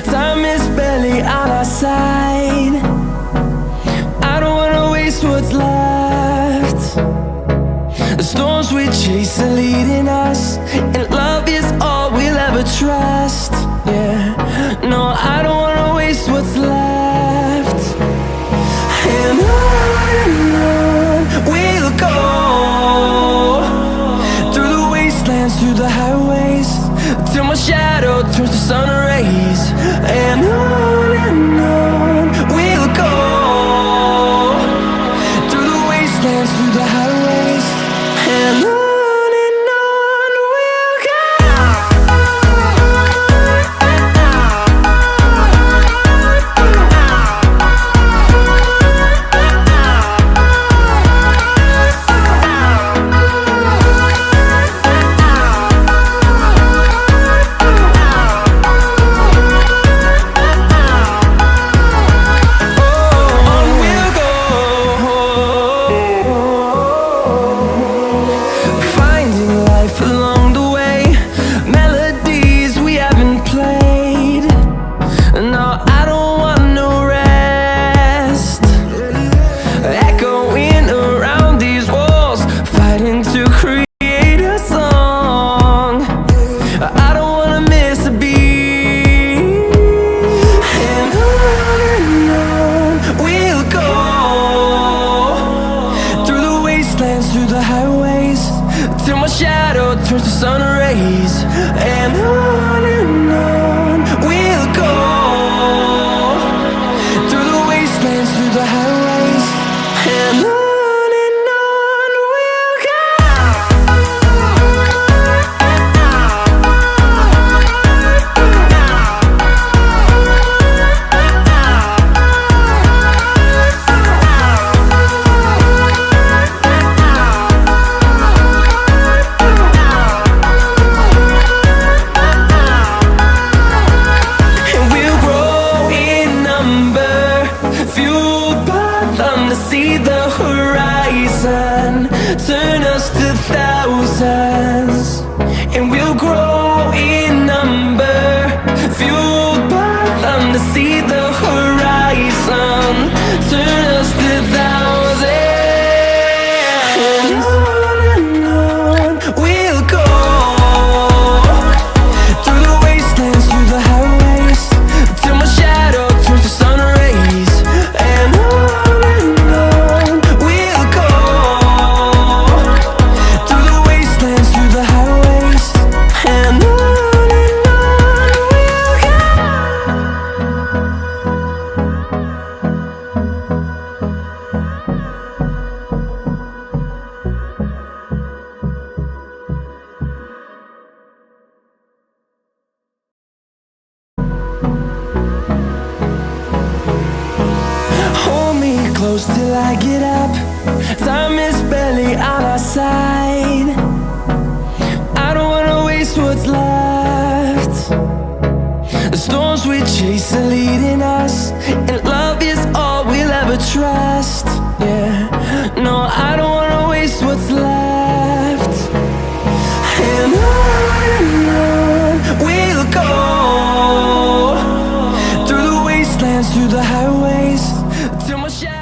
Time is barely on our side. I don't wanna waste what's left. The storms we chase are leading us, and love is all we'll ever trust. Yeah, no, I don't wanna waste what's left. And on we'll go, through the wastelands, through the highways, till my shadow turns to sun rays. And on we'll go, through the wastelands, through the highways, and on. Through the highways, till my shadow turns to sun rays. And on we'll go, through the wastelands, through the highways, and on. See the horizon turn us to thousands, and we'll grow in number, fueled by them. To see the horizon turn us to thousands, and on we'll go, through the wastelands, through the highways, till my shadow turns to sun rays. And close till I get up. Time is barely on our side. I don't wanna waste what's left. The storms we chase are leading us, and love is all we'll ever trust. Yeah, no, I don't wanna waste what's left. And on we'll go, through the wastelands, through the highways, till my shadow